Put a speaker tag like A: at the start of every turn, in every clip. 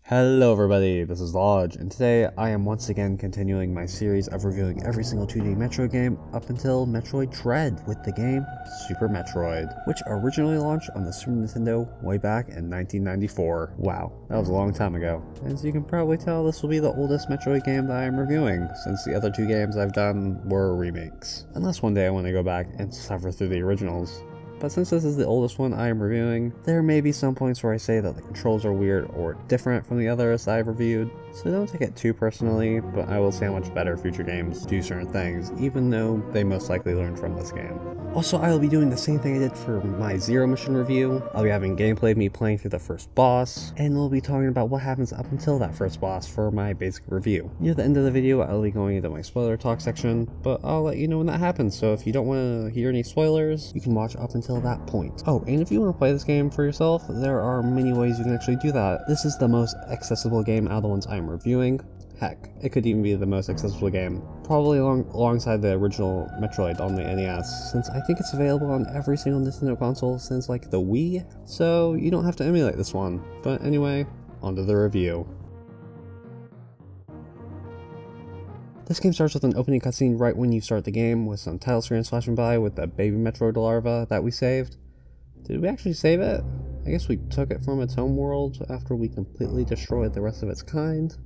A: Hello everybody, this is Lodge, and today I am once again continuing my series of reviewing every single 2D Metroid game up until Metroid Dread with the game Super Metroid, which originally launched on the Super Nintendo way back in 1994. Wow, that was a long time ago. As you can probably tell, this will be the oldest Metroid game that I am reviewing, since the other two games I've done were remakes. Unless one day I want to go back and suffer through the originals. But since this is the oldest one I am reviewing, there may be some points where I say that the controls are weird or different from the others I've reviewed, so don't take it too personally, but I will say how much better future games do certain things, even though they most likely learned from this game. Also, I will be doing the same thing I did for my Zero Mission review. I'll be having gameplay of me playing through the first boss, and we'll be talking about what happens up until that first boss for my basic review. Near the end of the video, I'll be going into my spoiler talk section, but I'll let you know when that happens, so if you don't want to hear any spoilers, you can watch up until that point. Oh, and if you want to play this game for yourself, there are many ways you can actually do that. This is the most accessible game out of the ones I'm reviewing. Heck, it could even be the most accessible game, probably alongside the original Metroid on the NES, since I think it's available on every single Nintendo console since like the Wii, so you don't have to emulate this one. But anyway, onto the review. This game starts with an opening cutscene right when you start the game, with some title screens flashing by with the baby Metroid larva that we saved. Did we actually save it? I guess we took it from its home world after we completely destroyed the rest of its kind.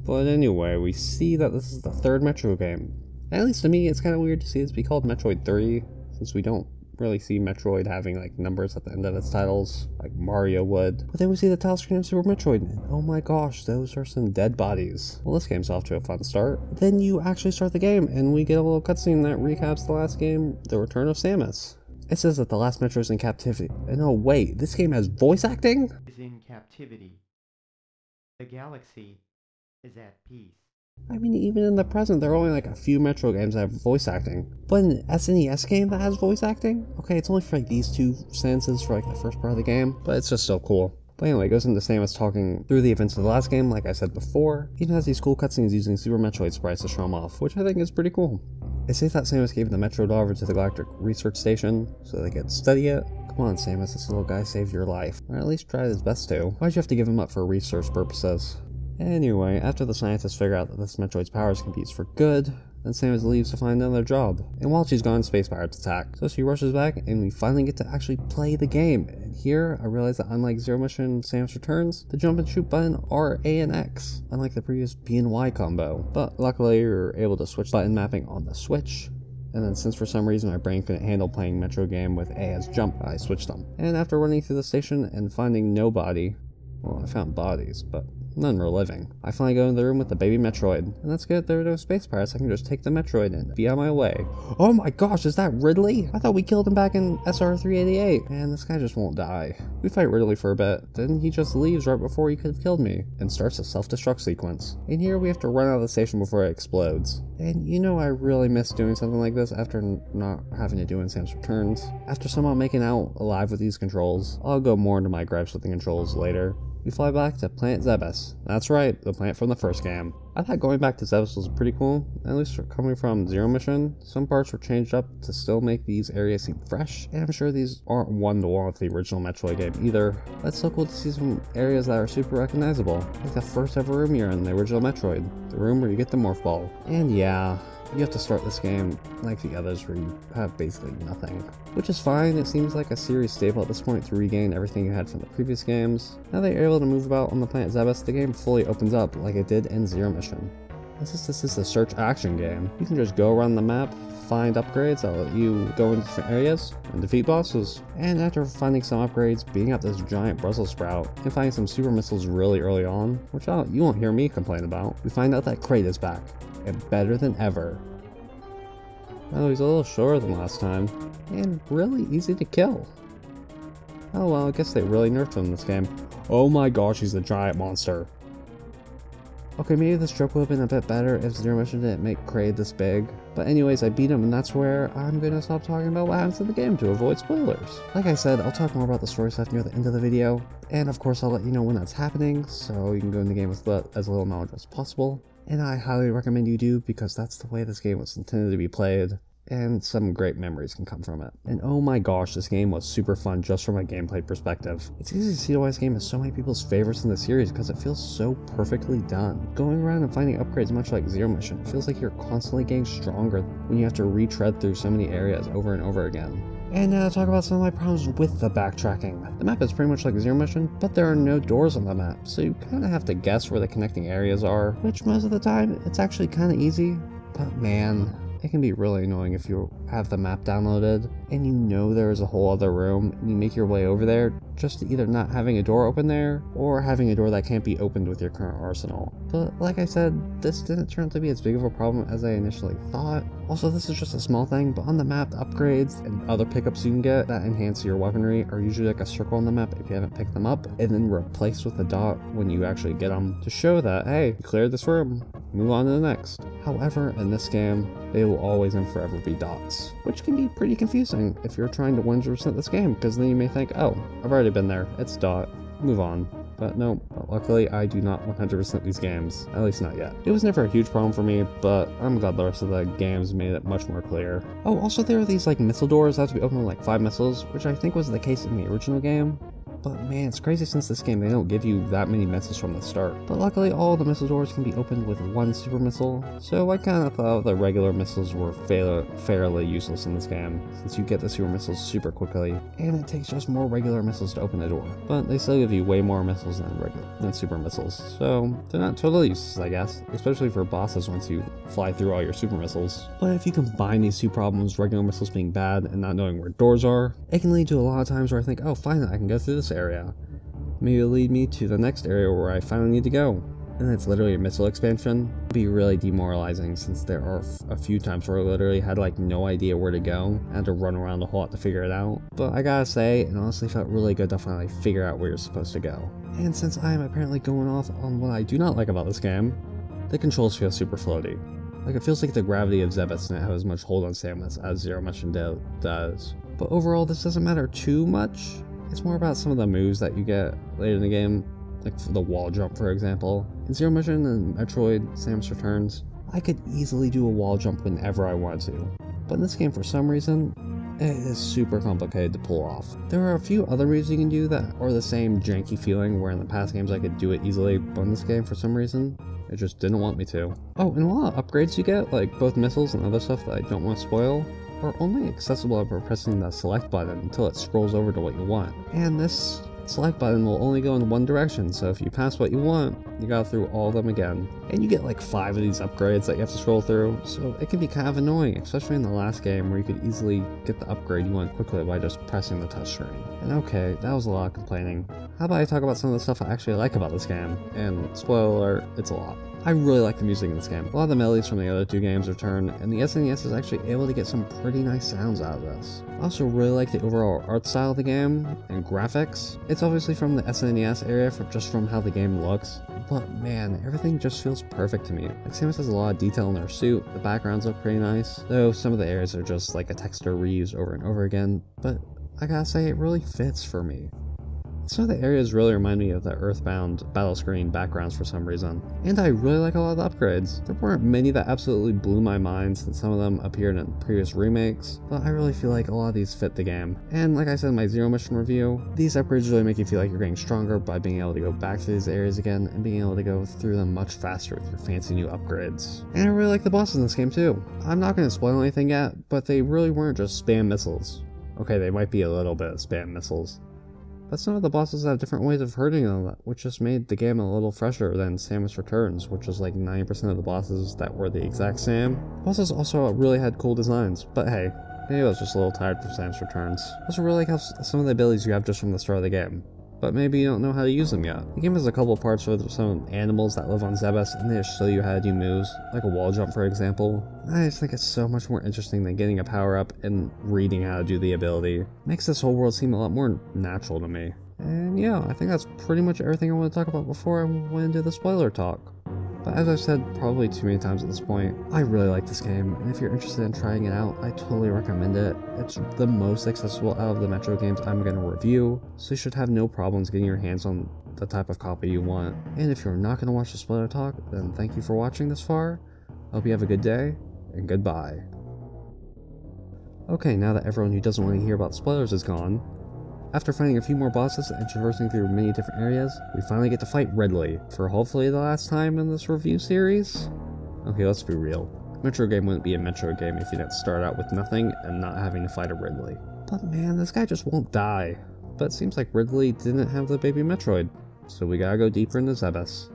A: But anyway, we see that this is the third Metroid game. At least to me, it's kind of weird to see this be called Metroid 3, since we don't really see Metroid having like numbers at the end of its titles, like Mario would. But then we see the title screen of Super Metroid, and oh my gosh, those are some dead bodies. Well, this game's off to a fun start. Then you actually start the game, and we get a little cutscene that recaps the last game, The Return of Samus. It says that the last Metro is in captivity. And oh wait, this game has voice acting?
B: Is in captivity. The galaxy is at peace.
A: I mean, even in the present, there are only like a few Metro games that have voice acting. But an SNES game that has voice acting? Okay, it's only for like these two sentences for like the first part of the game, but it's just still cool. But anyway, it goes into Samus talking through the events of the last game, like I said before. It even has these cool cutscenes using Super Metroid sprites to show them off, which I think is pretty cool. It says that Samus gave the Metroid over to the Galactic Research Station so they could study it. Come on, Samus, this little guy saved your life. Or at least tried his best to. Why'd you have to give him up for research purposes? Anyway, after the scientists figure out that this Metroid's powers can be used for good, then Samus leaves to find another job. And while she's gone, space pirates attack. So she rushes back, and we finally get to actually play the game. And here, I realize that unlike Zero Mission Samus Returns, the jump and shoot button are A and X, unlike the previous B and Y combo. But luckily, you're able to switch button mapping on the Switch. And then since for some reason my brain couldn't handle playing Metro game with A as jump, I switched them. And after running through the station and finding nobody, well, I found bodies, but none were living. I finally go into the room with the baby Metroid, and that's good. There are no space pirates. I can just take the Metroid and be on my way. Oh my gosh, is that Ridley? I thought we killed him back in SR388. Man, this guy just won't die. We fight Ridley for a bit, then he just leaves right before he could have killed me, and starts a self-destruct sequence. And here we have to run out of the station before it explodes. And you know I really miss doing something like this after not having to do in Samus Returns. After somehow making out alive with these controls, I'll go more into my gripes with the controls later. We fly back to Planet Zebes. That's right, the planet from the first game. I thought going back to Zebes was pretty cool, at least coming from Zero Mission. Some parts were changed up to still make these areas seem fresh, and I'm sure these aren't one-to-one with the original Metroid game either. But it's so cool to see some areas that are super recognizable, like the first ever room you're in the original Metroid, the room where you get the Morph Ball. And yeah, you have to start this game like the others where you have basically nothing. Which is fine, it seems like a series staple at this point to regain everything you had from the previous games. Now that you're able to move about on the planet Zebes, the game fully opens up like it did in Zero Mission. And since this is a search action game, you can just go around the map, find upgrades that let you go into different areas, and defeat bosses. And after finding some upgrades, beating up this giant Brussels sprout, and finding some super missiles really early on, which you won't hear me complain about, we find out that Kraid is back, and better than ever. Oh, he's a little shorter than last time, and really easy to kill. Oh well, I guess they really nerfed him in this game. Oh my gosh, he's a giant monster. Okay, maybe this joke would have been a bit better if Zero Mission didn't make Kraid this big. But anyways, I beat him, and that's where I'm gonna stop talking about what happens in the game to avoid spoilers. Like I said, I'll talk more about the story stuff near the end of the video, and of course I'll let you know when that's happening, so you can go in the game with as little knowledge as possible. And I highly recommend you do, because that's the way this game was intended to be played. and some great memories can come from it. And oh my gosh, this game was super fun just from a gameplay perspective. It's easy to see why this game is so many people's favorites in the series because it feels so perfectly done. Going around and finding upgrades much like Zero Mission, it feels like you're constantly getting stronger when you have to retread through so many areas over and over again. And now to talk about some of my problems with the backtracking. The map is pretty much like Zero Mission, but there are no doors on the map, so you kinda have to guess where the connecting areas are, which most of the time, it's actually kinda easy. But man, it can be really annoying if you have the map downloaded and you know there is a whole other room and you make your way over there just to either not having a door open there or having a door that can't be opened with your current arsenal. But like I said, this didn't turn out to be as big of a problem as I initially thought. Also, this is just a small thing, but on the map, the upgrades and other pickups you can get that enhance your weaponry are usually like a circle on the map if you haven't picked them up, and then replaced with a dot when you actually get them to show that, hey, you cleared this room, move on to the next. However, in this game, they will always and forever be dots, which can be pretty confusing if you're trying to 100% this game, because then you may think, oh, I've already been there, it's dot, move on. But no, luckily I do not 100% these games, at least not yet. It was never a huge problem for me, but I'm glad the rest of the games made it much more clear. Oh, also there are these like missile doors that have to be opened with like 5 missiles, which I think was the case in the original game. But man, it's crazy since this game they don't give you that many missiles from the start. But luckily all the missile doors can be opened with 1 super missile, so I kinda thought the regular missiles were fairly useless in this game, since you get the super missiles super quickly, and it takes just more regular missiles to open the door. But they still give you way more missiles than super missiles, so they're not totally useless I guess, especially for bosses once you fly through all your super missiles. But if you combine these two problems, regular missiles being bad and not knowing where doors are, it can lead to a lot of times where I think, oh finally I can go through this area. Maybe it'll lead me to the next area where I finally need to go. And it's literally a missile expansion. It'd be really demoralizing since there are a few times where I literally had like no idea where to go. I had to run around the whole lot to figure it out. But I gotta say, it honestly felt really good to finally figure out where you're supposed to go. And since I am apparently going off on what I do not like about this game, the controls feel super floaty. Like it feels like the gravity of Zebes doesn't have as much hold on Samus as Zero Mission does. But overall, this doesn't matter too much. It's more about some of the moves that you get later in the game, like the wall jump for example. In Zero Mission and Metroid Samus Returns, I could easily do a wall jump whenever I wanted to. But in this game for some reason, it is super complicated to pull off. There are a few other moves you can do that are the same janky feeling where in the past games I could do it easily, but in this game for some reason, it just didn't want me to. Oh, and a lot of upgrades you get, like both missiles and other stuff that I don't want to spoil, are only accessible by pressing the select button until it scrolls over to what you want. And this select button will only go in one direction, so if you pass what you want, you gotta through all of them again. And you get like 5 of these upgrades that you have to scroll through, so it can be kind of annoying, especially in the last game where you could easily get the upgrade you want quickly by just pressing the touchscreen. And okay, that was a lot of complaining. How about I talk about some of the stuff I actually like about this game? And spoiler alert, it's a lot. I really like the music in this game. A lot of the melodies from the other 2 games return, and the SNES is actually able to get some pretty nice sounds out of this. I also really like the overall art style of the game, and graphics. It's obviously from the SNES area just from how the game looks, but man, everything just feels perfect to me. Like Samus has a lot of detail in her suit, the backgrounds look pretty nice, though some of the areas are just like a texture reused over and over again, but I gotta say it really fits for me. Some of the areas really remind me of the Earthbound battle screen backgrounds for some reason. And I really like a lot of the upgrades. There weren't many that absolutely blew my mind since some of them appeared in previous remakes, but I really feel like a lot of these fit the game. And like I said in my Zero Mission review, these upgrades really make you feel like you're getting stronger by being able to go back to these areas again and being able to go through them much faster with your fancy new upgrades. And I really like the bosses in this game too. I'm not going to spoil anything yet, but they really weren't just spam missiles. Okay, they might be a little bit of spam missiles, but some of the bosses have different ways of hurting them, which just made the game a little fresher than Samus Returns, which is like 90% of the bosses that were the exact same. Bosses also really had cool designs, but hey, maybe I was just a little tired from Samus Returns. I also really like how some of the abilities you have just from the start of the game, but maybe you don't know how to use them yet. The game has a couple parts with some animals that live on Zebes, and they just show you how to do moves, like a wall jump for example. I just think it's so much more interesting than getting a power up and reading how to do the ability. It makes this whole world seem a lot more natural to me. And yeah, I think that's pretty much everything I want to talk about before I went into the spoiler talk. But as I've said probably too many times at this point, I really like this game, and if you're interested in trying it out, I totally recommend it. It's the most accessible out of the Metro games I'm going to review, so you should have no problems getting your hands on the type of copy you want. And if you're not going to watch the spoiler talk, then thank you for watching this far. I hope you have a good day, and goodbye. Okay, now that everyone who doesn't want to hear about spoilers is gone, after fighting a few more bosses and traversing through many different areas, we finally get to fight Ridley, for hopefully the last time in this review series? Okay, let's be real. Metro game wouldn't be a Metro game if you didn't start out with nothing and not having to fight a Ridley. But man, this guy just won't die. But it seems like Ridley didn't have the baby Metroid, so we gotta go deeper into Zebes.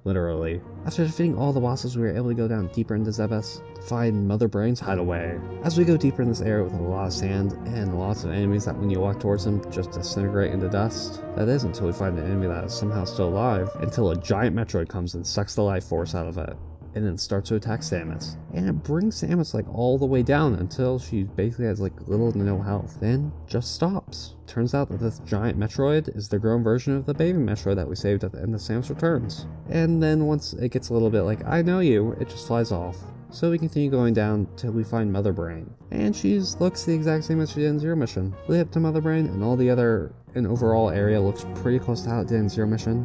A: Literally. After defeating all the bosses, we were able to go down deeper into Zebes to find Mother Brain's hideaway. As we go deeper in this area with a lot of sand and lots of enemies that when you walk towards them just disintegrate into dust, that is until we find an enemy that is somehow still alive, until a giant Metroid comes and sucks the life force out of it, and then starts to attack Samus. And it brings Samus like all the way down until she basically has like little to no health, then just stops. Turns out that this giant Metroid is the grown version of the baby Metroid that we saved at the end of Samus Returns. And then once it gets a little bit like, I know you, it just flies off. So we continue going down till we find Mother Brain. And she looks the exact same as she did in Zero Mission. We up to Mother Brain and all the other and overall area looks pretty close to how it did in Zero Mission,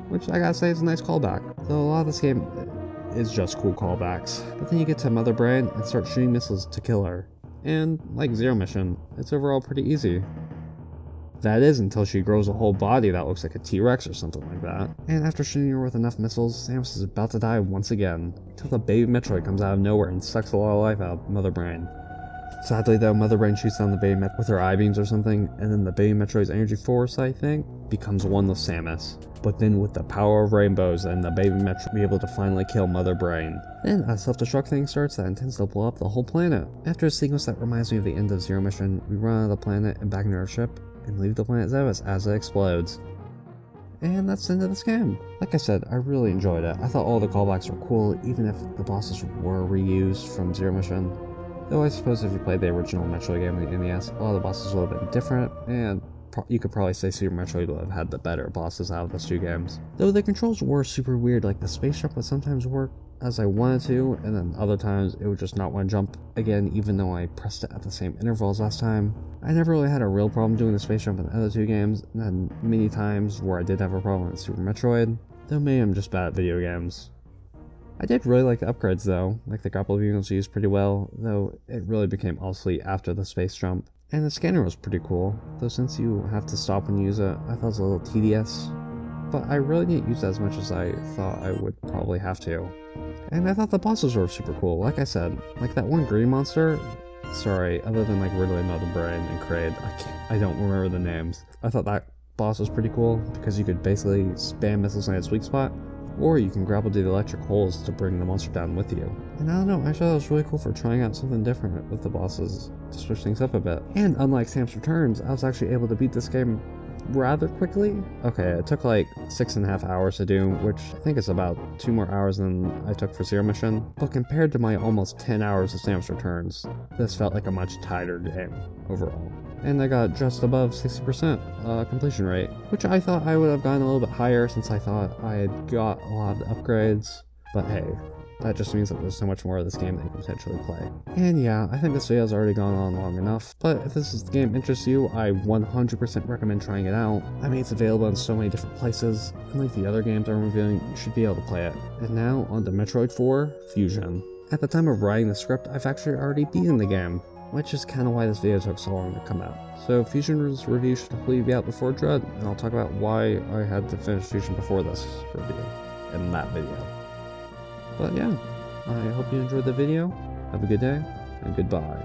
A: which I gotta say is a nice callback. Though a lot of this game is just cool callbacks. But then you get to Mother Brain and start shooting missiles to kill her. And like Zero Mission, it's overall pretty easy. That is until she grows a whole body that looks like a T-Rex or something like that. And after shooting her with enough missiles, Samus is about to die once again, until the baby Metroid comes out of nowhere and sucks a lot of life out of Mother Brain. Sadly though, Mother Brain shoots down the baby Metroid with her I-beams or something, and then the baby Metroid's energy force, I think, becomes one with Samus. But then with the power of rainbows and the baby Metroid will be able to finally kill Mother Brain. Then a self-destruct thing starts that intends to blow up the whole planet. After a sequence that reminds me of the end of Zero Mission, we run out of the planet and back into our ship, and leave the planet Zebes as it explodes. And that's the end of this game. Like I said, I really enjoyed it. I thought all the callbacks were cool, even if the bosses were reused from Zero Mission. Though I suppose if you played the original Metroid game in the NES, a lot of the bosses would have been different, and you could probably say Super Metroid would have had the better bosses out of those two games. Though the controls were super weird, like the space jump would sometimes work as I wanted to, and then other times it would just not want to jump again even though I pressed it at the same interval as last time. I never really had a real problem doing the space jump in the other two games, and then many times where I did have a problem in Super Metroid, though maybe I'm just bad at video games. I did really like the upgrades though, like the grapple beam was used pretty well, though it really became obsolete after the space jump. And the scanner was pretty cool, though since you have to stop when you use it, I thought it was a little tedious. But I really didn't use it as much as I thought I would probably have to. And I thought the bosses were super cool, like I said, like that one green monster, sorry, other than like Ridley, Mother Brain, and Kraid, I don't remember the names. I thought that boss was pretty cool, because you could basically spam missiles on its weak spot, or you can grapple to the electric holes to bring the monster down with you. And I don't know, I thought it was really cool for trying out something different with the bosses, to switch things up a bit. And unlike Samus Returns, I was actually able to beat this game rather quickly. Okay, it took like 6.5 hours to do, which I think is about 2 more hours than I took for Zero Mission. But compared to my almost 10 hours of Samus Returns, this felt like a much tighter game overall. And I got just above 60% completion rate, which I thought I would have gotten a little bit higher since I thought I had got a lot of the upgrades. But hey, that just means that there's so much more of this game that you can potentially play. And yeah, I think this video has already gone on long enough, but if this game interests you, I 100% recommend trying it out. I mean, it's available in so many different places. Unlike the other games I'm reviewing, you should be able to play it. And now, on to Metroid 4 Fusion. At the time of writing the script, I've actually already beaten the game, which is kind of why this video took so long to come out. So Fusion's review should hopefully be out before Dread, and I'll talk about why I had to finish Fusion before this review, in that video. But yeah, I hope you enjoyed the video, have a good day, and goodbye.